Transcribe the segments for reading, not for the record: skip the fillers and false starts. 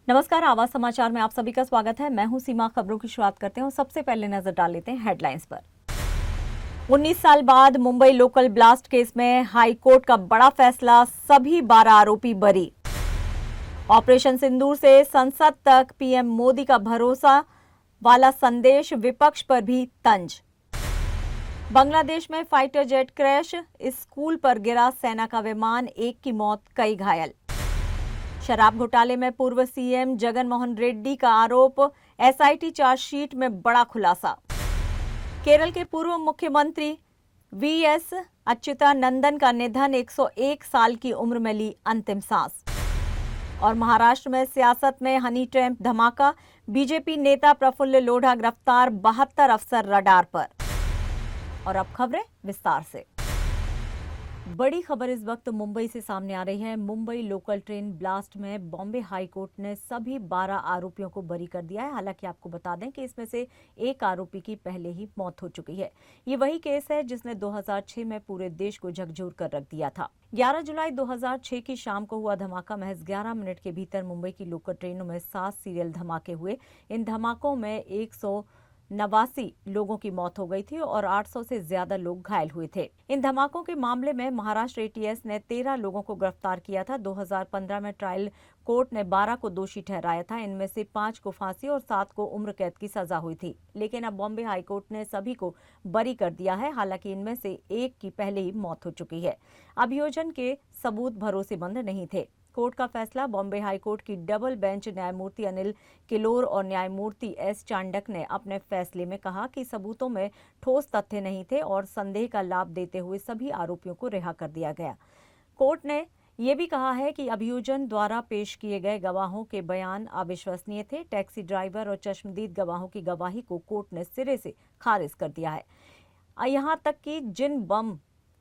नमस्कार, आवाज समाचार में आप सभी का स्वागत है। मैं हूं सीमा। खबरों की शुरुआत करते हैं। सबसे पहले नजर डाल लेते हैं हेडलाइंस पर। 19 साल बाद मुंबई लोकल ब्लास्ट केस में हाई कोर्ट का बड़ा फैसला, सभी 12 आरोपी बरी। ऑपरेशन सिंदूर से संसद तक पीएम मोदी का भरोसा वाला संदेश, विपक्ष पर भी तंज। बांग्लादेश में फाइटर जेट क्रैश, स्कूल पर गिरा सेना का विमान, एक की मौत, कई घायल। शराब घोटाले में पूर्व सीएम जगन मोहन रेड्डी का आरोप, एसआईटी चार्जशीट में बड़ा खुलासा। केरल के पूर्व मुख्यमंत्री वीएस अच्युतानंदन का निधन, 101 साल की उम्र में ली अंतिम सांस। और महाराष्ट्र में सियासत में हनी ट्रैप धमाका, बीजेपी नेता प्रफुल्ल लोढ़ा गिरफ्तार, 72 अफसर रडार पर। और अब खबरें विस्तार से। बड़ी खबर इस वक्त मुंबई से सामने आ रही है। मुंबई लोकल ट्रेन ब्लास्ट में बॉम्बे हाई कोर्ट ने सभी 12 आरोपियों को बरी कर दिया है। हालांकि आपको बता दें कि इसमें से एक आरोपी की पहले ही मौत हो चुकी है। ये वही केस है जिसने 2006 में पूरे देश को झकझोर कर रख दिया था। 11 जुलाई 2006 की शाम को हुआ धमाका। महज 11 मिनट के भीतर मुंबई की लोकल ट्रेनों में 7 सीरियल धमाके हुए। इन धमाकों में 189 लोगों की मौत हो गई थी और 800 से ज्यादा लोग घायल हुए थे। इन धमाकों के मामले में महाराष्ट्र एटीएस ने 13 लोगों को गिरफ्तार किया था। 2015 में ट्रायल कोर्ट ने 12 को दोषी ठहराया था। इनमें से 5 को फांसी और 7 को उम्र कैद की सजा हुई थी। लेकिन अब बॉम्बे हाईकोर्ट ने सभी को बरी कर दिया है। हालांकि इनमें से एक की पहले ही मौत हो चुकी है। अभियोजन के सबूत भरोसेमंद नहीं थे। कोर्ट का फैसला बॉम्बे हाईकोर्ट की डबल बेंच न्यायमूर्ति अनिल किलोर और न्यायमूर्ति एस चांडक ने अपने फैसले में कहा कि सबूतों में ठोस तथ्य नहीं थे और संदेह का लाभ देते हुए सभी आरोपियों को रिहा कर दिया गया। कोर्ट ने यह भी कहा है कि अभियोजन द्वारा पेश किए गए गवाहों के बयान अविश्वसनीय थे। टैक्सी ड्राइवर और चश्मदीद गवाहों की गवाही को कोर्ट ने सिरे से खारिज कर दिया है। यहां तक कि जिन बम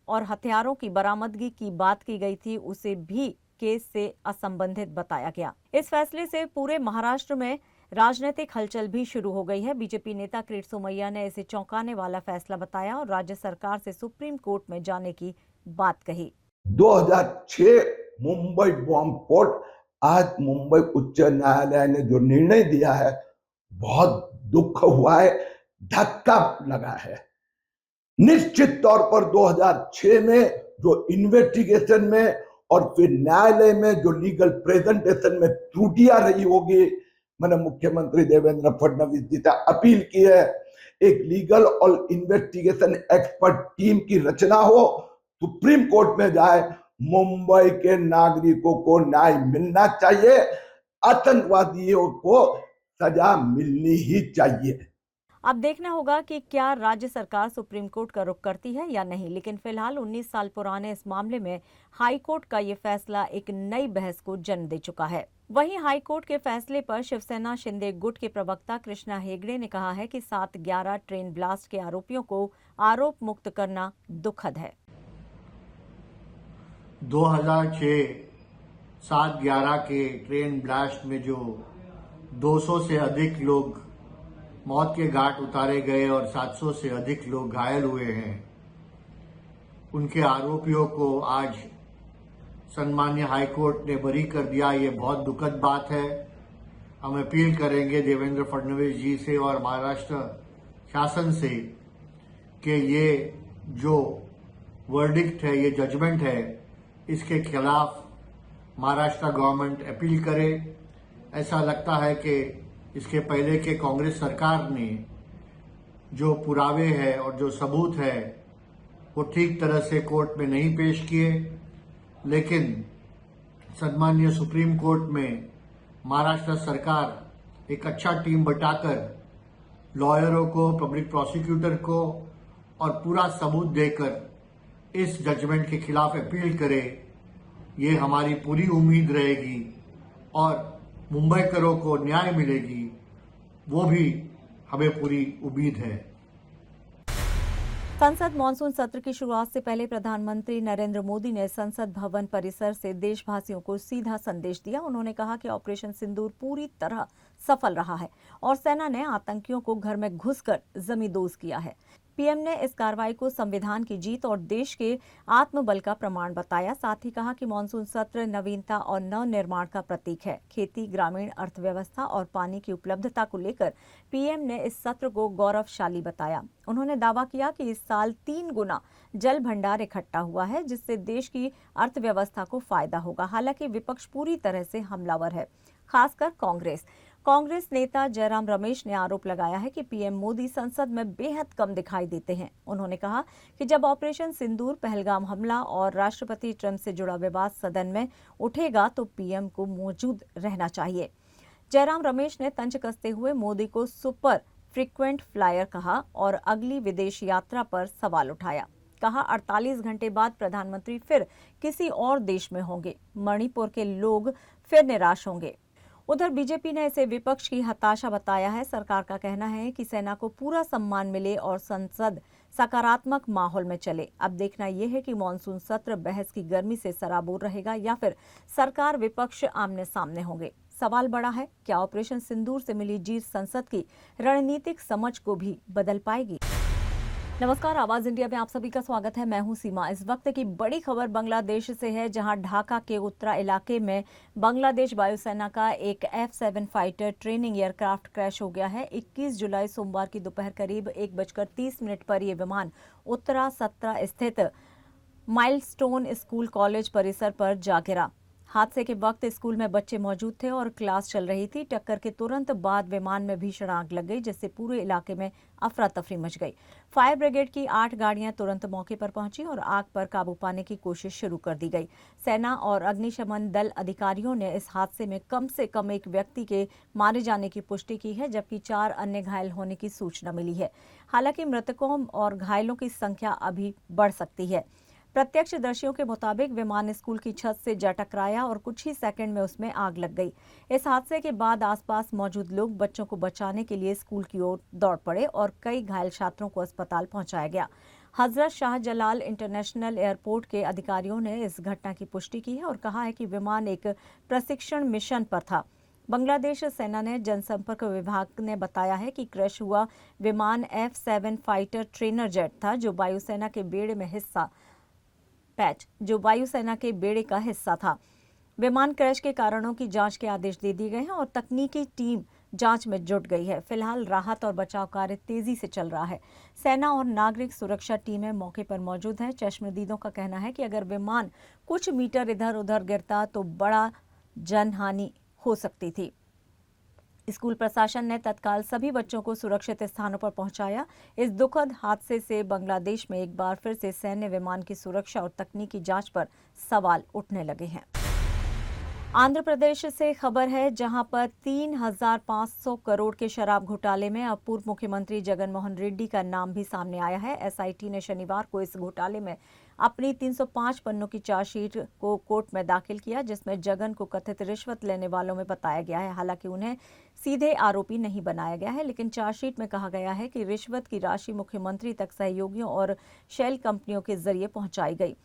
और हथियारों की बरामदगी की बात की गई थी उसे भी केस से असंबंधित बताया गया। इस फैसले से पूरे महाराष्ट्र में राजनीतिक हलचल भी शुरू हो गई है। बीजेपी नेता किरीट सोमैया ने इसे चौंकाने वाला फैसला बताया और राज्य सरकार से सुप्रीम कोर्ट में जाने की बात कही। 2006 मुंबई बॉम्ब कोर्ट, आज मुंबई उच्च न्यायालय ने जो निर्णय दिया है, बहुत दुख हुआ है, धक्का लगा है। निश्चित तौर पर 2006 में जो इन्वेस्टिगेशन में और फिर न्यायालय में जो लीगल प्रेजेंटेशन में त्रुटियां रही होगी, मैंने मुख्यमंत्री देवेंद्र फडणवीस जी से अपील की है, एक लीगल और इन्वेस्टिगेशन एक्सपर्ट टीम की रचना हो, सुप्रीम कोर्ट में जाए, मुंबई के नागरिकों को न्याय मिलना चाहिए, आतंकवादियों को सजा मिलनी ही चाहिए। अब देखना होगा कि क्या राज्य सरकार सुप्रीम कोर्ट का रुख करती है या नहीं। लेकिन फिलहाल 19 साल पुराने इस मामले में हाई कोर्ट का ये फैसला एक नई बहस को जन्म दे चुका है। वहीं हाई कोर्ट के फैसले पर शिवसेना शिंदे गुट के प्रवक्ता कृष्णा हेगड़े ने कहा है कि 7/11 ट्रेन ब्लास्ट के आरोपियों को आरोप मुक्त करना दुखद है। 2006 7/11 के ट्रेन ब्लास्ट में जो 200 से अधिक लोग मौत के घाट उतारे गए और 700 से अधिक लोग घायल हुए हैं, उनके आरोपियों को आज सम्मान्य हाईकोर्ट ने बरी कर दिया। ये बहुत दुखद बात है। हम अपील करेंगे देवेंद्र फडणवीस जी से और महाराष्ट्र शासन से कि ये जो वर्डिक्ट है, ये जजमेंट है, इसके खिलाफ महाराष्ट्र गवर्नमेंट अपील करे। ऐसा लगता है कि इसके पहले के कांग्रेस सरकार ने जो पुरावे हैं और जो सबूत है वो ठीक तरह से कोर्ट में नहीं पेश किए। लेकिन सम्मान्य सुप्रीम कोर्ट में महाराष्ट्र सरकार एक अच्छा टीम बटाकर लॉयरों को, पब्लिक प्रोसिक्यूटर को और पूरा सबूत देकर इस जजमेंट के खिलाफ अपील करे, ये हमारी पूरी उम्मीद रहेगी और मुंबईकरों को न्याय मिलेगी, वो भी हमें पूरी उम्मीद है। संसद मानसून सत्र की शुरुआत से पहले प्रधानमंत्री नरेंद्र मोदी ने संसद भवन परिसर से देशवासियों को सीधा संदेश दिया। उन्होंने कहा कि ऑपरेशन सिंदूर पूरी तरह सफल रहा है और सेना ने आतंकियों को घर में घुसकर जमींदोज किया है। पीएम ने इस कार्रवाई को संविधान की जीत और देश के आत्मबल का प्रमाण बताया। साथ ही कहा कि मानसून सत्र नवीनता और नवनिर्माण का प्रतीक है। खेती, ग्रामीण अर्थव्यवस्था और पानी की उपलब्धता को लेकर पीएम ने इस सत्र को गौरवशाली बताया। उन्होंने दावा किया कि इस साल 3 गुना जल भंडार इकट्ठा हुआ है, जिससे देश की अर्थव्यवस्था को फायदा होगा। हालांकि विपक्ष पूरी तरह से हमलावर है, खासकर कांग्रेस नेता जयराम रमेश ने आरोप लगाया है कि पीएम मोदी संसद में बेहद कम दिखाई देते हैं। उन्होंने कहा कि जब ऑपरेशन सिंदूर, पहलगाम हमला और राष्ट्रपति ट्रंप से जुड़ा विवाद सदन में उठेगा तो पीएम को मौजूद रहना चाहिए। जयराम रमेश ने तंज कसते हुए मोदी को सुपर फ्रीक्वेंट फ्लायर कहा और अगली विदेश यात्रा पर सवाल उठाया। कहा 48 घंटे बाद प्रधानमंत्री फिर किसी और देश में होंगे, मणिपुर के लोग फिर निराश होंगे। उधर बीजेपी ने इसे विपक्ष की हताशा बताया है। सरकार का कहना है कि सेना को पूरा सम्मान मिले और संसद सकारात्मक माहौल में चले। अब देखना यह है कि मानसून सत्र बहस की गर्मी से सराबोर रहेगा या फिर सरकार विपक्ष आमने सामने होंगे। सवाल बड़ा है, क्या ऑपरेशन सिंदूर से मिली जीत संसद की रणनीतिक समझ को भी बदल पाएगी? नमस्कार, आवाज इंडिया में आप सभी का स्वागत है। मैं हूं सीमा। इस वक्त की बड़ी खबर बांग्लादेश से है, जहां ढाका के उत्तरा इलाके में बांग्लादेश वायुसेना का एक F-7 fighter training aircraft crash हो गया है। 21 जुलाई सोमवार की दोपहर करीब 1:30 पर यह विमान उत्तरा 17 स्थित माइलस्टोन स्कूल कॉलेज परिसर पर जा गिरा। हादसे के वक्त स्कूल में बच्चे मौजूद थे और क्लास चल रही थी। टक्कर के तुरंत बाद विमान में भीषण आग लग गई, जिससे पूरे इलाके में अफरा तफरी मच गई। फायर ब्रिगेड की 8 गाड़ियां तुरंत मौके पर पहुंची और आग पर काबू पाने की कोशिश शुरू कर दी गई। सेना और अग्निशमन दल अधिकारियों ने इस हादसे में कम से कम एक व्यक्ति के मारे जाने की पुष्टि की है, जबकि 4 अन्य घायल होने की सूचना मिली है। हालांकि मृतकों और घायलों की संख्या अभी बढ़ सकती है। प्रत्यक्षदर्शियों के मुताबिक विमान स्कूल की छत से जा टकराया और कुछ ही सेकंड में उसमें आग लग गई। इस हादसे के बाद आसपास मौजूद लोग बच्चों को बचाने के लिए स्कूल की ओर दौड़ पड़े और कई घायल छात्रों को अस्पताल पहुंचाया गया। हजरत शाहजलाल इंटरनेशनल एयरपोर्ट के अधिकारियों ने इस घटना की पुष्टि की है और कहा है कि विमान एक प्रशिक्षण मिशन पर था। बांग्लादेश सेना ने जनसंपर्क विभाग ने बताया है कि क्रैश हुआ विमान F-7 फाइटर ट्रेनर जेट था, जो वायुसेना के बेड़े का हिस्सा था। विमान क्रैश के कारणों की जांच के आदेश दे दिए गए हैं और तकनीकी टीम जांच में जुट गई है। फिलहाल राहत और बचाव कार्य तेजी से चल रहा है। सेना और नागरिक सुरक्षा टीमें मौके पर मौजूद हैं। चश्मदीदों का कहना है कि अगर विमान कुछ मीटर इधर उधर गिरता तो बड़ा जनहानि हो सकती थी। स्कूल प्रशासन ने तत्काल सभी बच्चों को सुरक्षित स्थानों पर पहुंचाया। इस दुखद हादसे से बांग्लादेश में एक बार फिर से सैन्य विमान की सुरक्षा और तकनीकी जांच पर सवाल उठने लगे हैं। आंध्र प्रदेश से खबर है, जहां पर 3,500 करोड़ के शराब घोटाले में अब पूर्व मुख्यमंत्री जगन मोहन रेड्डी का नाम भी सामने आया है। एसआईटी ने शनिवार को इस घोटाले में अपनी 305 पन्नों की चार्जशीट को कोर्ट में दाखिल किया, जिसमें जगन को कथित रिश्वत लेने वालों में बताया गया है। हालांकि उन्हें सीधे आरोपी नहीं बनाया गया है, लेकिन चार्जशीट में कहा गया है कि रिश्वत की राशि मुख्यमंत्री तक सहयोगियों और शेल कंपनियों के जरिए पहुंचाई गई।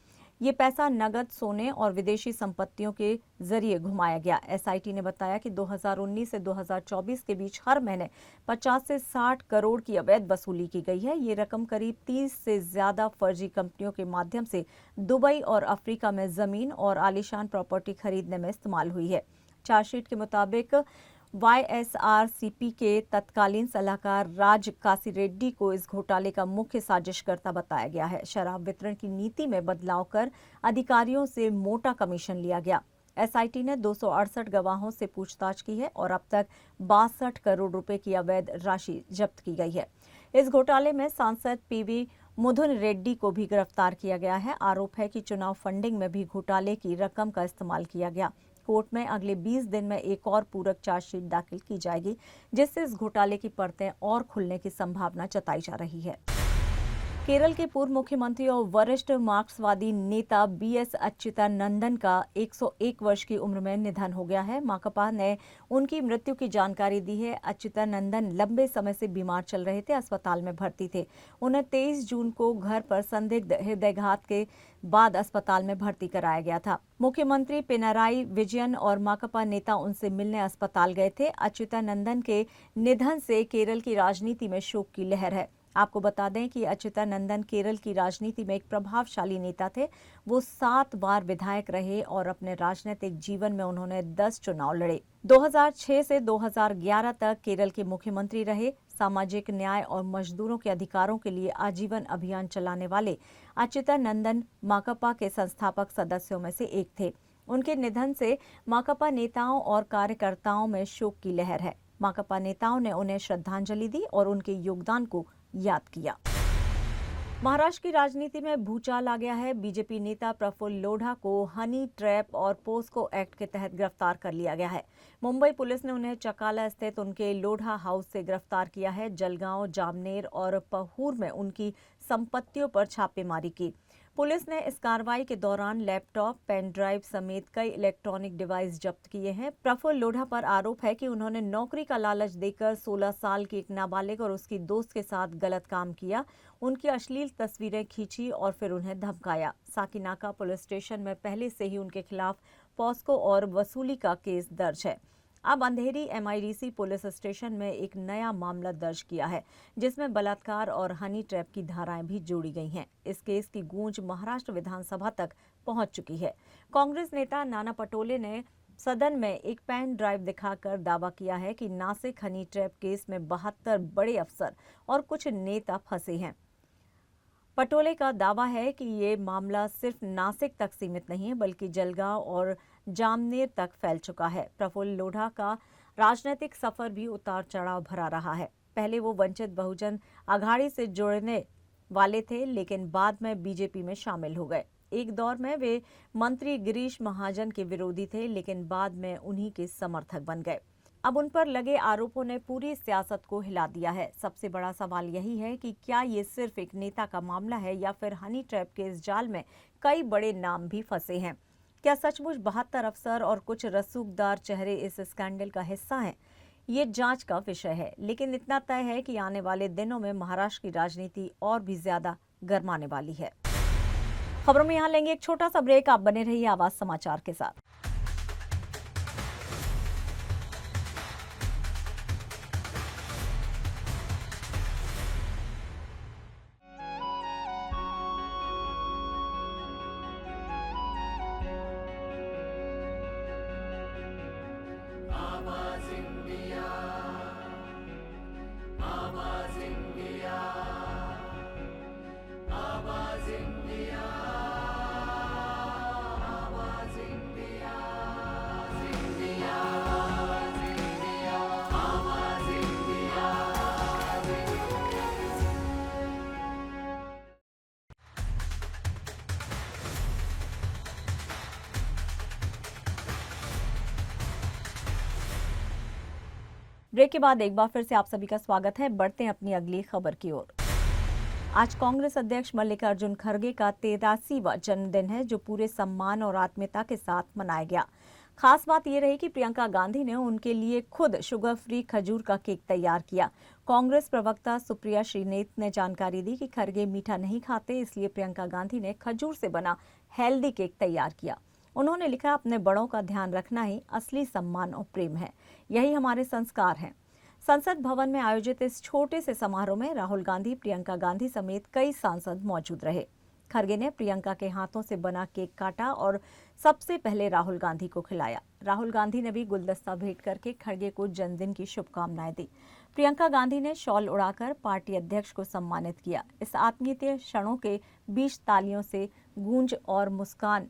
ये पैसा नगद, सोने और विदेशी संपत्तियों के जरिए घुमाया गया। एसआईटी ने बताया कि 2019 से 2024 के बीच हर महीने 50 से 60 करोड़ की अवैध वसूली की गई है। ये रकम करीब 30 से ज्यादा फर्जी कंपनियों के माध्यम से दुबई और अफ्रीका में जमीन और आलीशान प्रॉपर्टी खरीदने में इस्तेमाल हुई है। चार्जशीट के मुताबिक वाईएसआरसीपी के तत्कालीन सलाहकार राज कासी रेड्डी को इस घोटाले का मुख्य साजिशकर्ता बताया गया है। शराब वितरण की नीति में बदलाव कर अधिकारियों से मोटा कमीशन लिया गया। एसआईटी ने 268 गवाहों से पूछताछ की है और अब तक 62 करोड़ रुपए की अवैध राशि जब्त की गई है। इस घोटाले में सांसद पीवी मुधुन रेड्डी को भी गिरफ्तार किया गया है। आरोप है कि चुनाव फंडिंग में भी घोटाले की रकम का इस्तेमाल किया गया। कोर्ट में अगले 20 दिन में एक और पूरक चार्जशीट दाखिल की जाएगी, जिससे इस घोटाले की परतें और खुलने की संभावना जताई जा रही है। केरल के पूर्व मुख्यमंत्री और वरिष्ठ मार्क्सवादी नेता बीएस अच्युतानंदन का 101 वर्ष की उम्र में निधन हो गया है। माकपा ने उनकी मृत्यु की जानकारी दी है। अच्युतानंदन लंबे समय से बीमार चल रहे थे, अस्पताल में भर्ती थे। उन्हें 23 जून को घर पर संदिग्ध हृदयघात के बाद अस्पताल में भर्ती कराया गया था। मुख्यमंत्री पिनाराई विजयन और माकपा नेता उनसे मिलने अस्पताल गए थे। अच्युतानंदन के निधन से केरल की राजनीति में शोक की लहर है। आपको बता दें कि अच्युतानंदन केरल की राजनीति में एक प्रभावशाली नेता थे। वो 7 बार विधायक रहे और अपने राजनीतिक जीवन में उन्होंने 10 चुनाव लड़े। 2006 से 2011 तक केरल के मुख्यमंत्री रहे। सामाजिक न्याय और मजदूरों के अधिकारों के लिए आजीवन अभियान चलाने वाले अच्युतानंदन माकपा के संस्थापक सदस्यों में से एक थे। उनके निधन से माकपा नेताओं और कार्यकर्ताओं में शोक की लहर है। माकपा नेताओं ने उन्हें श्रद्धांजलि दी और उनके योगदान को याद किया। महाराष्ट्र की राजनीति में भूचाल आ गया है। बीजेपी नेता प्रफुल्ल लोढ़ा को हनी ट्रैप और पोस्को एक्ट के तहत गिरफ्तार कर लिया गया है। मुंबई पुलिस ने उन्हें चकाला स्थित उनके लोढ़ा हाउस से गिरफ्तार किया है। जलगांव, जामनेर और पहूर में उनकी संपत्तियों पर छापेमारी की। पुलिस ने इस कार्रवाई के दौरान लैपटॉप, पेन ड्राइव समेत कई इलेक्ट्रॉनिक डिवाइस जब्त किए हैं। प्रफुल्ल लोढ़ा पर आरोप है कि उन्होंने नौकरी का लालच देकर 16 साल की एक नाबालिग और उसकी दोस्त के साथ गलत काम किया, उनकी अश्लील तस्वीरें खींची और फिर उन्हें धमकाया। साकीनाका पुलिस स्टेशन में पहले से ही उनके खिलाफ पॉस्को और वसूली का केस दर्ज है। अब अंधेरी MIDC पुलिस स्टेशन में एक नया मामला दर्ज किया है, जिसमें बलात्कार और हनी ट्रैप की धाराएं भी जोड़ी गई हैं। इस केस की गूंज महाराष्ट्र विधानसभा तक पहुंच चुकी है। कांग्रेस नेता नाना पटोले ने सदन में एक पेन ड्राइव दिखाकर दावा किया है कि नासिक हनी ट्रैप केस में 72 बड़े अफसर और कुछ नेता फंसे हैं। पटोले का दावा है कि ये मामला सिर्फ नासिक तक सीमित नहीं है, बल्कि जलगांव और जामनेर तक फैल चुका है। प्रफुल्ल लोढ़ा का राजनीतिक सफर भी उतार चढ़ाव भरा रहा है। पहले वो वंचित बहुजन अघाड़ी से जुड़ने वाले थे, लेकिन बाद में बीजेपी में शामिल हो गए। एक दौर में वे मंत्री गिरीश महाजन के विरोधी थे, लेकिन बाद में उन्हीं के समर्थक बन गए। अब उन पर लगे आरोपों ने पूरी सियासत को हिला दिया है। सबसे बड़ा सवाल यही है कि क्या ये सिर्फ एक नेता का मामला है या फिर हनी ट्रैप के इस जाल में कई बड़े नाम भी फंसे हैं। क्या सचमुच 72 अफसर और कुछ रसूखदार चेहरे इस स्कैंडल का हिस्सा हैं? ये जांच का विषय है, लेकिन इतना तय है कि आने वाले दिनों में महाराष्ट्र की राजनीति और भी ज्यादा गर्माने वाली है। खबरों में यहाँ लेंगे एक छोटा सा ब्रेक। आप बने रहिए आवाज समाचार के साथ। ब्रेक के बाद एक बार फिर से आप सभी का स्वागत है। बढ़ते हैं अपनी अगली खबर की ओर। आज कांग्रेस अध्यक्ष मल्लिकार्जुन खड़गे का 83वां जन्मदिन है, जो पूरे सम्मान और आत्मीयता के साथ मनाया गया। खास बात यह रही कि प्रियंका गांधी ने उनके लिए खुद शुगर फ्री खजूर का केक तैयार किया। कांग्रेस प्रवक्ता सुप्रिया श्रीनेत ने जानकारी दी कि खड़गे मीठा नहीं खाते, इसलिए प्रियंका गांधी ने खजूर से बना हेल्दी केक तैयार किया। उन्होंने लिखा, अपने बड़ों का ध्यान रखना ही असली सम्मान और प्रेम है, यही हमारे संस्कार हैं। संसद भवन में आयोजित इस छोटे से समारोह में राहुल गांधी, प्रियंका गांधी समेत कई सांसद मौजूद रहे। खड़गे ने प्रियंका के हाथों से बना केक काटा और सबसे पहले राहुल गांधी को खिलाया। राहुल गांधी ने भी गुलदस्ता भेंट करके खड़गे को जन्मदिन की शुभकामनाएं दी। प्रियंका गांधी ने शॉल उड़ाकर पार्टी अध्यक्ष को सम्मानित किया। इस आत्मीयता क्षणों के बीच तालियों से गूंज और मुस्कान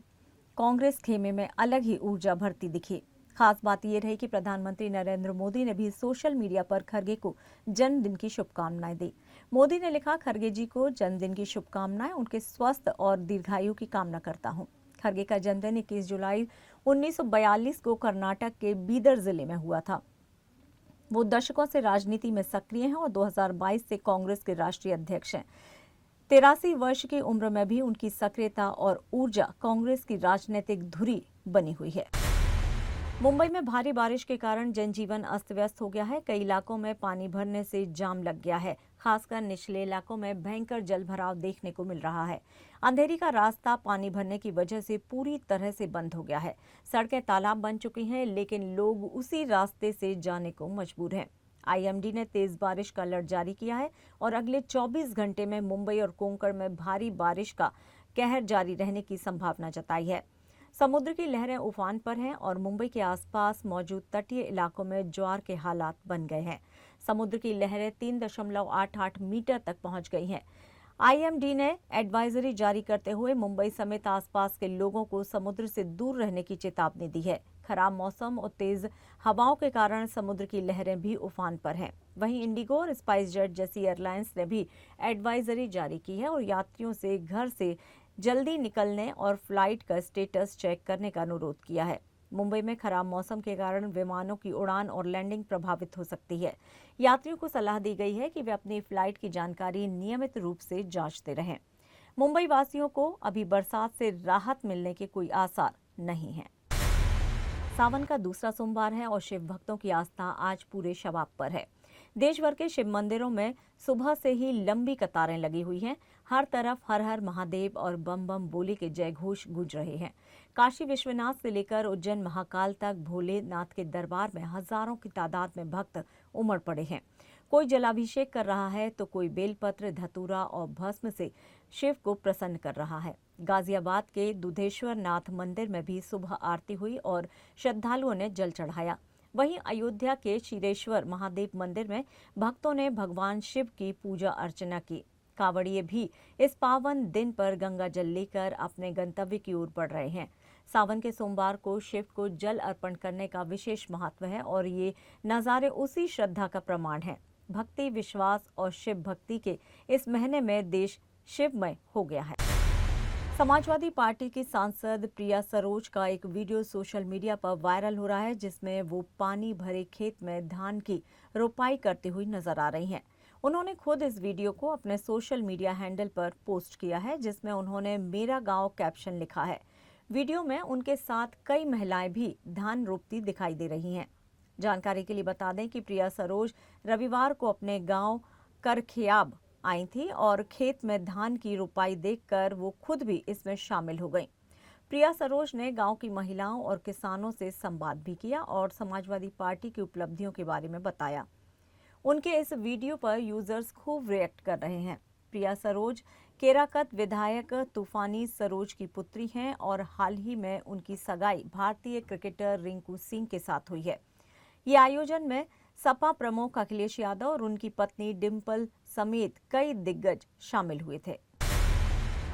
कांग्रेस खेमे में अलग ही ऊर्जा भरती दिखी। खास बात यह रही कि प्रधानमंत्री नरेंद्र मोदी ने भी सोशल मीडिया पर खड़गे को जन्मदिन की शुभकामनाएं दी। मोदी ने लिखा, खड़गे जी को जन्मदिन की शुभकामनाएं, उनके स्वस्थ और दीर्घायु की कामना करता हूं। खड़गे का जन्मदिन 21 जुलाई 1942 को कर्नाटक के बीदर जिले में हुआ था। वो दशकों से राजनीति में सक्रिय हैं और 2022 से कांग्रेस के राष्ट्रीय अध्यक्ष हैं। 83 वर्ष की उम्र में भी उनकी सक्रियता और ऊर्जा कांग्रेस की राजनीतिक धुरी बनी हुई है। मुंबई में भारी बारिश के कारण जनजीवन अस्त व्यस्त हो गया है। कई इलाकों में पानी भरने से जाम लग गया है। खासकर निचले इलाकों में भयंकर जलभराव देखने को मिल रहा है। अंधेरी का रास्ता पानी भरने की वजह से पूरी तरह से बंद हो गया है। सड़कें तालाब बन चुकी हैं, लेकिन लोग उसी रास्ते से जाने को मजबूर हैं। आईएमडी ने तेज बारिश का अलर्ट जारी किया है और अगले 24 घंटे में मुंबई और कोंकण में भारी बारिश का कहर जारी रहने की संभावना जताई है। समुद्र की लहरें उफान पर हैं और मुंबई के आसपास मौजूद तटीय इलाकों में ज्वार के हालात बन गए हैं। समुद्र की लहरें 3.88 मीटर तक पहुंच गई हैं। आईएमडी ने एडवाइजरी जारी करते हुए मुंबई समेत आसपास के लोगों को समुद्र से दूर रहने की चेतावनी दी है। खराब मौसम और तेज हवाओं के कारण समुद्र की लहरें भी उफान पर हैं। वहीं इंडिगो और स्पाइस जेट जैसी एयरलाइंस ने भी एडवाइजरी जारी की है और यात्रियों से घर से जल्दी निकलने और फ्लाइट का स्टेटस चेक करने का अनुरोध किया है। मुंबई में खराब मौसम के कारण विमानों की उड़ान और लैंडिंग प्रभावित हो सकती है। यात्रियों को सलाह दी गई है कि वे अपनी फ्लाइट की जानकारी नियमित रूप से जांचते रहें। मुंबई वासियों को अभी बरसात से राहत मिलने के कोई आसार नहीं हैं। सावन का दूसरा सोमवार है और शिव भक्तों की आस्था आज पूरे शबाब पर है। देश भर के शिव मंदिरों में सुबह से ही लंबी कतारें लगी हुई हैं। हर तरफ हर हर महादेव और बम बम बोली के जय घोष गूंज रहे हैं। काशी विश्वनाथ से लेकर उज्जैन महाकाल तक भोलेनाथ के दरबार में हजारों की तादाद में भक्त उमड़ पड़े हैं। कोई जलाभिषेक कर रहा है तो कोई बेलपत्र, धतूरा और भस्म से शिव को प्रसन्न कर रहा है। गाजियाबाद के दुधेश्वर नाथ मंदिर में भी सुबह आरती हुई और श्रद्धालुओं ने जल चढ़ाया। वहीं अयोध्या के क्षीरेश्वर महादेव मंदिर में भक्तों ने भगवान शिव की पूजा अर्चना की। कांवड़िए भी इस पावन दिन पर गंगा जल लेकर अपने गंतव्य की ओर बढ़ रहे हैं। सावन के सोमवार को शिव को जल अर्पण करने का विशेष महत्व है और ये नज़ारे उसी श्रद्धा का प्रमाण है। भक्ति, विश्वास और शिव भक्ति के इस महीने में देश शिवमय हो गया है। समाजवादी पार्टी की सांसद प्रिया सरोज का एक वीडियो सोशल मीडिया पर वायरल हो रहा है, जिसमें वो पानी भरे खेत में धान की रोपाई करती हुई नजर आ रही हैं। उन्होंने खुद इस वीडियो को अपने सोशल मीडिया हैंडल पर पोस्ट किया है, जिसमें उन्होंने मेरा गांव कैप्शन लिखा है। वीडियो में उनके साथ कई महिलाएं भी धान रोपती दिखाई दे रही हैं। जानकारी के लिए बता दें कि प्रिया सरोज रविवार को अपने गांव करखियाब आई थी और खेत में धान की रोपाई देखकर वो खुद भी इसमें शामिल हो गईं। प्रिया सरोज ने गांव की महिलाओं और किसानों से संवाद भी किया और समाजवादी पार्टी की उपलब्धियों के बारे में बताया। उनके इस वीडियो पर यूजर्स खूब रिएक्ट कर रहे हैं। प्रिया सरोज केराकत विधायक तूफानी सरोज की पुत्री हैं और हाल ही में उनकी सगाई भारतीय क्रिकेटर रिंकू सिंह के साथ हुई है। ये आयोजन में सपा प्रमुख अखिलेश यादव और उनकी पत्नी डिम्पल समेत कई दिग्गज शामिल हुए थे।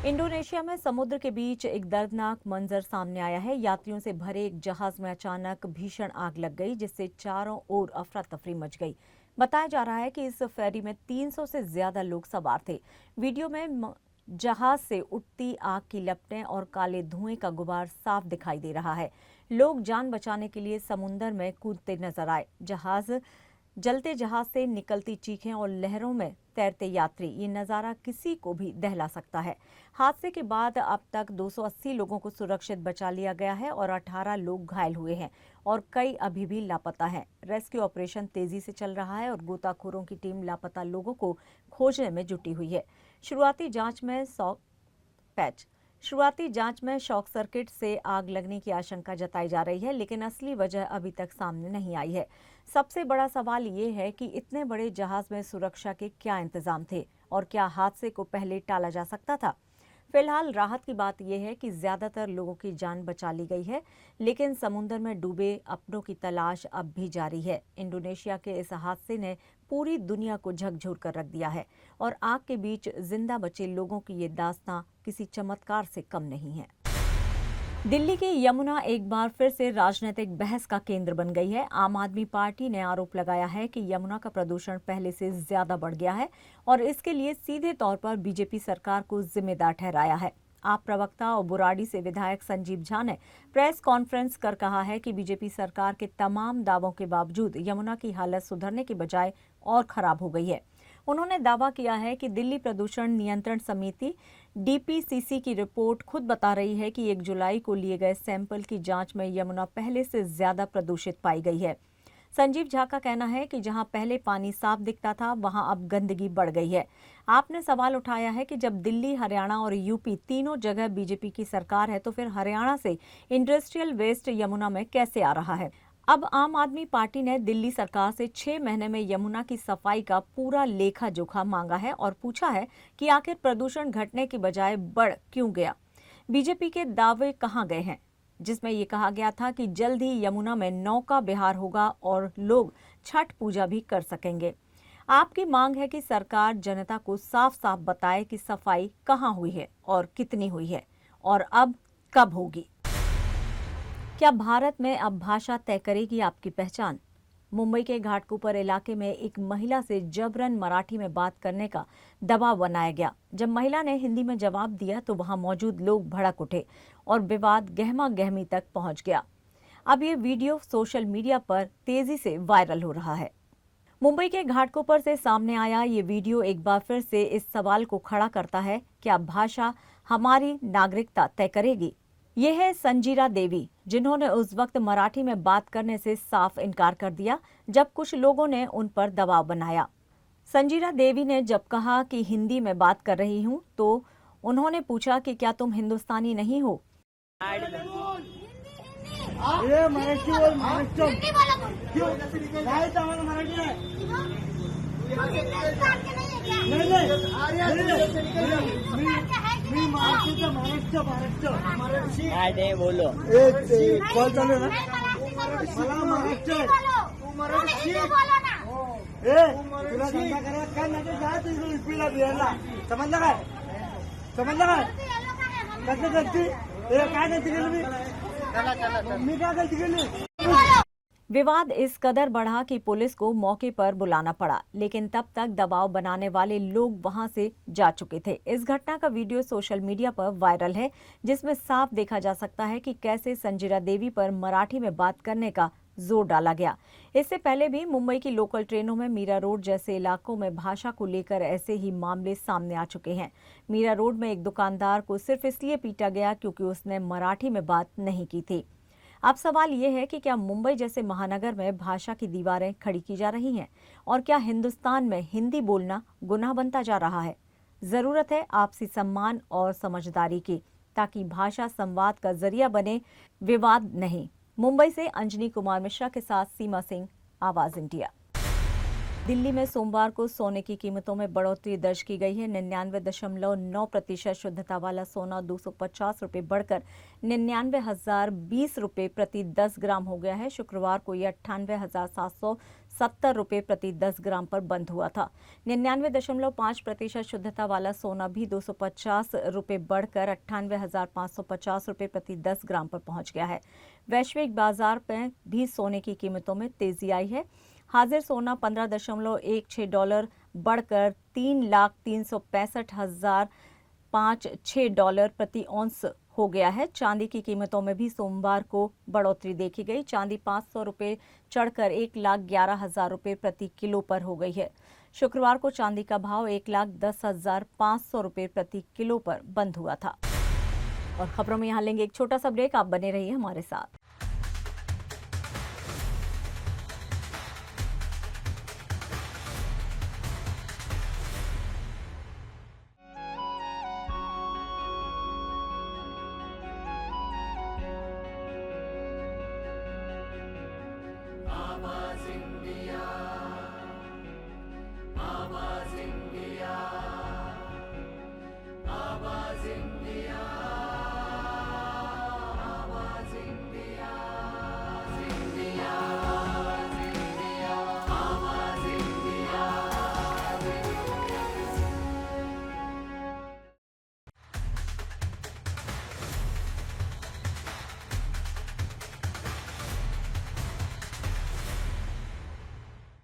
इंडोनेशिया में समुद्र के बीच एक दर्दनाक मंजर सामने आया है। यात्रियों से भरे एक जहाज में अचानक भीषण आग लग गई, जिससे चारों ओर अफरा तफरी मच गई। बताया जा रहा है कि इस फेरी में 300 से ज्यादा लोग सवार थे। वीडियो में जहाज से उठती आग की लपटें और काले धुएं का गुबार साफ दिखाई दे रहा है। लोग जान बचाने के लिए समुद्र में कूदते नजर आए। जलते जहाज से निकलती चीखें और लहरों में तैरते यात्री, ये नज़ारा किसी को भी दहला सकता है। हादसे के बाद अब तक 280 लोगों को सुरक्षित बचा लिया गया है और 18 लोग घायल हुए हैं और कई अभी भी लापता हैं। रेस्क्यू ऑपरेशन तेजी से चल रहा है और गोताखोरों की टीम लापता लोगों को खोजने में जुटी हुई है। शुरुआती जांच में शॉक सर्किट से आग लगने की आशंका जताई जा रही है, लेकिन असली वजह अभी तक सामने नहीं आई है। सबसे बड़ा सवाल ये है कि इतने बड़े जहाज में सुरक्षा के क्या इंतजाम थे और क्या हादसे को पहले टाला जा सकता था। फिलहाल राहत की बात यह है कि ज्यादातर लोगों की जान बचा ली गई है, लेकिन समुद्र में डूबे अपनों की तलाश अब भी जारी है। इंडोनेशिया के इस हादसे ने पूरी दुनिया को झकझोर कर रख दिया है और आग के बीच जिंदा बचे लोगों की ये दास्तां किसी चमत्कार से कम नहीं है। दिल्ली की यमुना एक बार फिर से राजनीतिक बहस का केंद्र बन गई है। आम आदमी पार्टी ने आरोप लगाया है कि यमुना का प्रदूषण पहले से ज्यादा बढ़ गया है और इसके लिए सीधे तौर पर बीजेपी सरकार को जिम्मेदार ठहराया है। आप प्रवक्ता और बुराड़ी से विधायक संजीव झा ने प्रेस कॉन्फ्रेंस कर कहा है कि बीजेपी सरकार के तमाम दावों के बावजूद यमुना की हालत सुधरने के बजाय और खराब हो गई है। उन्होंने दावा किया है कि दिल्ली प्रदूषण नियंत्रण समिति डीपीसीसी की रिपोर्ट खुद बता रही है कि 1 जुलाई को लिए गए सैंपल की जांच में यमुना पहले से ज्यादा प्रदूषित पाई गई है। संजीव झा का कहना है कि जहां पहले पानी साफ दिखता था, वहां अब गंदगी बढ़ गई है। आपने सवाल उठाया है कि जब दिल्ली, हरियाणा और यूपी तीनों जगह बीजेपी की सरकार है, तो फिर हरियाणा से इंडस्ट्रियल वेस्ट यमुना में कैसे आ रहा है। अब आम आदमी पार्टी ने दिल्ली सरकार से 6 महीने में यमुना की सफाई का पूरा लेखा जोखा मांगा है और पूछा है कि आखिर प्रदूषण घटने की बजाय बढ़ क्यों गया। बीजेपी के दावे कहां गए हैं, जिसमें ये कहा गया था कि जल्द ही यमुना में नौका विहार होगा और लोग छठ पूजा भी कर सकेंगे। आपकी मांग है कि सरकार जनता को साफ साफ बताए कि सफाई कहां हुई है और कितनी हुई है और अब कब होगी। क्या भारत में अब भाषा तय करेगी आपकी पहचान? मुंबई के घाटकोपर इलाके में एक महिला से जबरन मराठी में बात करने का दबाव बनाया गया। जब महिला ने हिंदी में जवाब दिया तो वहां मौजूद लोग भड़क उठे और विवाद गहमा गहमी तक पहुंच गया। अब ये वीडियो सोशल मीडिया पर तेजी से वायरल हो रहा है। मुंबई के घाटकोपर से सामने आया ये वीडियो एक बार फिर से इस सवाल को खड़ा करता है, क्या भाषा हमारी नागरिकता तय करेगी? ये है संजीरा देवी, जिन्होंने उस वक्त मराठी में बात करने से साफ इनकार कर दिया जब कुछ लोगों ने उन पर दबाव बनाया। संजीरा देवी ने जब कहा कि हिंदी में बात कर रही हूं तो उन्होंने पूछा कि क्या तुम हिंदुस्तानी नहीं हो? बोलो कॉल चालू आहे ना मला महाराष्ट्र तुला धंदा करायला काय नाही जा तू युपीला बिहारला समजलं काय कसं करते काय गलती केली मी काय गलती केली? विवाद इस कदर बढ़ा कि पुलिस को मौके पर बुलाना पड़ा, लेकिन तब तक दबाव बनाने वाले लोग वहां से जा चुके थे। इस घटना का वीडियो सोशल मीडिया पर वायरल है, जिसमें साफ देखा जा सकता है कि कैसे संजीरा देवी पर मराठी में बात करने का जोर डाला गया। इससे पहले भी मुंबई की लोकल ट्रेनों में मीरा रोड जैसे इलाकों में भाषा को लेकर ऐसे ही मामले सामने आ चुके हैं। मीरा रोड में एक दुकानदार को सिर्फ इसलिए पीटा गया क्योंकि उसने मराठी में बात नहीं की थी। अब सवाल ये है कि क्या मुंबई जैसे महानगर में भाषा की दीवारें खड़ी की जा रही हैं और क्या हिंदुस्तान में हिंदी बोलना गुनाह बनता जा रहा है? जरूरत है आपसी सम्मान और समझदारी की, ताकि भाषा संवाद का जरिया बने, विवाद नहीं। मुंबई से अंजनी कुमार मिश्रा के साथ सीमा सिंह, आवाज इंडिया। दिल्ली में सोमवार को सोने की कीमतों में बढ़ोतरी दर्ज की गई है। 99.9% शुद्धता वाला सोना 250 रुपये बढ़कर 99,020 रुपये प्रति 10 ग्राम हो गया है। शुक्रवार को यह 98,770 रुपये प्रति 10 ग्राम पर बंद हुआ था। 99.5% शुद्धता वाला सोना भी 250 रुपये बढ़कर 98,550 रुपये प्रति 10 ग्राम पर पहुंच गया है। वैश्विक बाजार में भी सोने की कीमतों में तेजी आई है। हाजिर सोना $15.16 बढ़कर $3,365,056 प्रति औंस हो गया है। चांदी की कीमतों में भी सोमवार को बढ़ोतरी देखी गई। चांदी 500 रुपये चढ़कर 1,11,000 रुपये प्रति किलो पर हो गई है। शुक्रवार को चांदी का भाव 1,10,500 रुपये प्रति किलो पर बंद हुआ था। और खबरों में यहाँ लेंगे एक छोटा सा ब्रेक, आप बने रहिए हमारे साथ।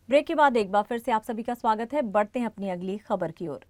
ब्रेक के बाद एक बार फिर से आप सभी का स्वागत है। बढ़ते हैं अपनी अगली खबर की ओर।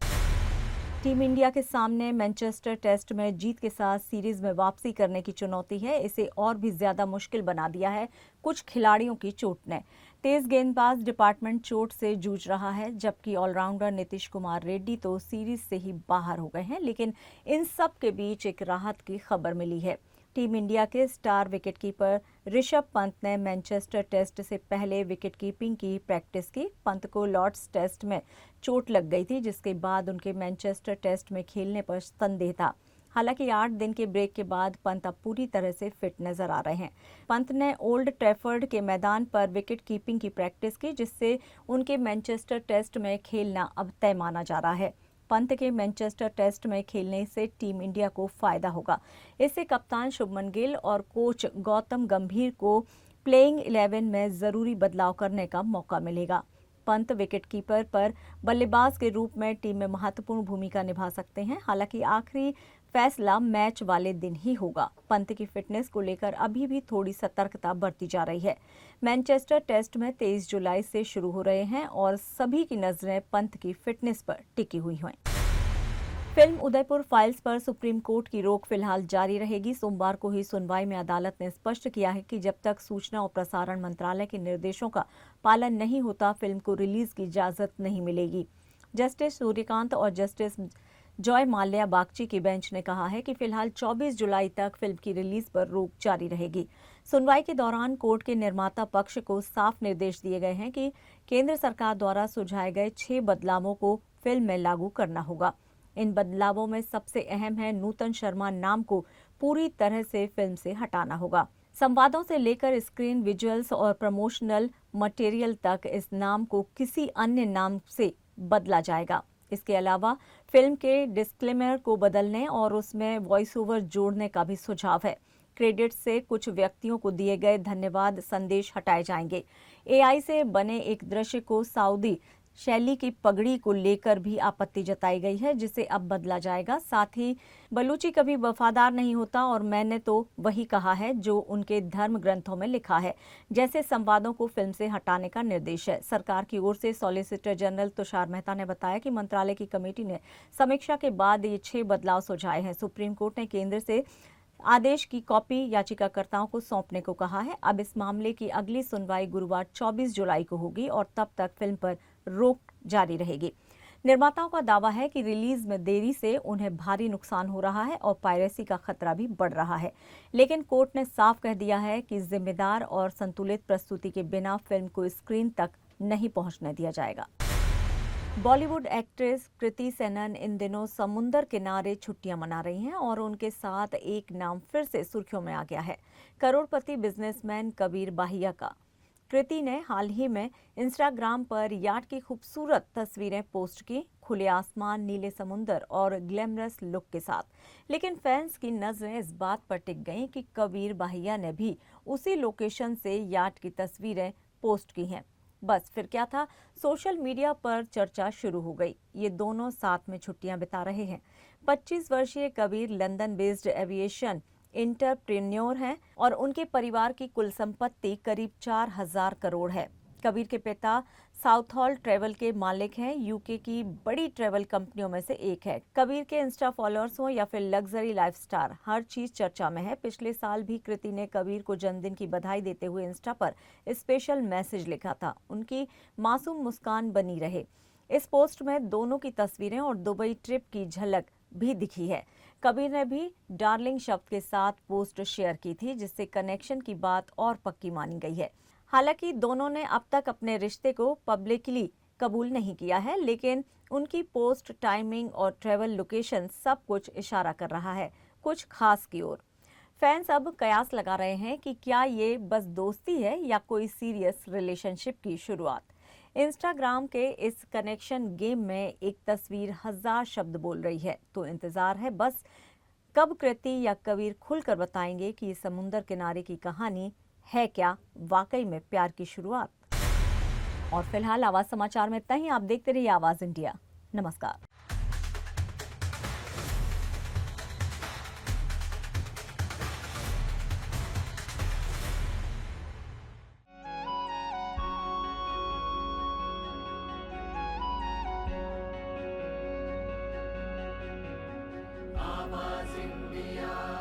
टीम इंडिया के सामने मैनचेस्टर टेस्ट में जीत के साथ सीरीज में वापसी करने की चुनौती है। इसे और भी ज्यादा मुश्किल बना दिया है कुछ खिलाड़ियों की चोट ने। तेज गेंदबाज डिपार्टमेंट चोट से जूझ रहा है, जबकि ऑलराउंडर नीतीश कुमार रेड्डी तो सीरीज से ही बाहर हो गए हैं। लेकिन इन सब के बीच एक राहत की खबर मिली है। टीम इंडिया के स्टार विकेटकीपर ऋषभ पंत ने मैनचेस्टर टेस्ट से पहले विकेटकीपिंग की प्रैक्टिस की। पंत को लॉर्ड्स टेस्ट में चोट लग गई थी, जिसके बाद उनके मैनचेस्टर टेस्ट में खेलने पर संदेह था। हालांकि 8 दिन के ब्रेक के बाद पंत अब पूरी तरह से फिट नजर आ रहे हैं। पंत ने ओल्ड ट्रैफर्ड के मैदान पर विकेट कीपिंग की प्रैक्टिस की, जिससे उनके मैनचेस्टर टेस्ट में खेलना अब तय माना जा रहा है। पंत के मैनचेस्टर टेस्ट में खेलने से टीम इंडिया को फायदा होगा। इससे कप्तान शुभमन गिल और कोच गौतम गंभीर को प्लेइंग 11 में जरूरी बदलाव करने का मौका मिलेगा। पंत विकेटकीपर पर बल्लेबाज के रूप में टीम में महत्वपूर्ण भूमिका निभा सकते हैं। हालांकि आखिरी फैसला मैच वाले दिन ही होगा। पंत की फिटनेस को लेकर अभी भी थोड़ी सतर्कता बरती जा रही है। मैनचेस्टर टेस्ट में 23 जुलाई से शुरू हो रहे हैं और सभी की नजरें पंत की फिटनेस पर टिकी हुई हैं। फिल्म उदयपुर फाइल्स पर सुप्रीम कोर्ट की रोक फिलहाल जारी रहेगी। सोमवार को ही सुनवाई में अदालत ने स्पष्ट किया है कि जब तक सूचना और प्रसारण मंत्रालय के निर्देशों का पालन नहीं होता, फिल्म को रिलीज की इजाजत नहीं मिलेगी। जस्टिस सूर्यकांत और जस्टिस जॉय माल्या बागची की बेंच ने कहा है कि फिलहाल 24 जुलाई तक फिल्म की रिलीज पर रोक जारी रहेगी। सुनवाई के दौरान कोर्ट के निर्माता पक्ष को साफ निर्देश दिए गए हैं कि केंद्र सरकार द्वारा सुझाए गए 6 बदलावों को फिल्म में लागू करना होगा। इन बदलावों में सबसे अहम है नूतन शर्मा नाम को पूरी तरह से फिल्म से हटाना होगा। संवादों से लेकर स्क्रीन विजुअल्स और प्रमोशनल मटेरियल तक इस नाम को किसी अन्य नाम से बदला जाएगा। इसके अलावा फिल्म के डिस्क्लेमर को बदलने और उसमें वॉइस ओवर जोड़ने का भी सुझाव है। क्रेडिट से कुछ व्यक्तियों को दिए गए धन्यवाद संदेश हटाए जाएंगे। एआई से बने एक दृश्य को सऊदी शैली की पगड़ी को लेकर भी आपत्ति जताई गई है, जिसे अब बदला जाएगा। साथ ही बलूची कभी वफादार नहीं होता और मैंने तो वही कहा है जो उनके धर्म ग्रंथों में लिखा है जैसे संवादों को फिल्म से हटाने का निर्देश है। सरकार की ओर से सॉलिसिटर जनरल तुषार मेहता ने बताया कि मंत्रालय की कमेटी ने समीक्षा के बाद ये 6 बदलाव सुझाए हैं। सुप्रीम कोर्ट ने केंद्र से आदेश की कॉपी याचिकाकर्ताओं को सौंपने को कहा है। अब इस मामले की अगली सुनवाई गुरुवार 24 जुलाई को होगी और तब तक फिल्म पर रोक जारी रहेगी। निर्माताओं का दावा है कि रिलीज में देरी से उन्हें भारी नुकसान हो रहा है और पायरेसी का खतरा भी बढ़ रहा है। लेकिन कोर्ट ने साफ कह दिया है कि जिम्मेदार और संतुलित प्रस्तुति के बिना फिल्म को स्क्रीन तक नहीं पहुंचने दिया जाएगा। बॉलीवुड एक्ट्रेस कृति सेनन इन दिनों समुंदर किनारे छुट्टियां मना रही हैं और उनके साथ एक नाम फिर से सुर्खियों में आ गया है, करोड़पति बिजनेसमैन कबीर बाहिया का। कृति ने हाल ही में इंस्टाग्राम पर याट की खूबसूरत तस्वीरें पोस्ट की, खुले आसमान, नीले समुंदर और ग्लैमरस लुक के साथ। लेकिन फैंस की नजरें इस बात पर टिक गईं कि कबीर बाहिया ने भी उसी लोकेशन से याट की तस्वीरें पोस्ट की हैं। बस फिर क्या था, सोशल मीडिया पर चर्चा शुरू हो गई। ये दोनों साथ में छुट्टियां बिता रहे हैं। 25 वर्षीय Kabir London based aviation entrepreneur हैं और उनके परिवार की कुल संपत्ति करीब 4000 करोड़ है। कबीर के पिता साउथहॉल ट्रेवल के मालिक हैं, यूके की बड़ी ट्रेवल कंपनियों में से एक है। कबीर के इंस्टा फॉलोअर्स हो या फिर लग्जरी लाइफस्टाइल, हर चीज चर्चा में है। पिछले साल भी कृति ने कबीर को जन्मदिन की बधाई देते हुए इंस्टा पर स्पेशल मैसेज लिखा था, उनकी मासूम मुस्कान बनी रहे। इस पोस्ट में दोनों की तस्वीरें और दुबई ट्रिप की झलक भी दिखी है। कबीर ने भी डार्लिंग शब्द के साथ पोस्ट शेयर की थी, जिससे कनेक्शन की बात और पक्की मानी गई है। हालांकि दोनों ने अब तक अपने रिश्ते को पब्लिकली कबूल नहीं किया है, लेकिन उनकी पोस्ट, टाइमिंग और ट्रैवल लोकेशन सब कुछ इशारा कर रहा है कुछ खास की ओर। फैंस अब कयास लगा रहे हैं कि क्या ये बस दोस्ती है या कोई सीरियस रिलेशनशिप की शुरुआत। इंस्टाग्राम के इस कनेक्शन गेम में एक तस्वीर 1000 शब्द बोल रही है, तो इंतजार है बस कब कृति या कबीर खुलकर बताएंगे कि ये समुंदर किनारे की कहानी है क्या वाकई में प्यार की शुरुआत। और फिलहाल आवाज समाचार में इतना ही। आप देखते रहिए आवाज इंडिया। नमस्कार। आवाज इंडिया।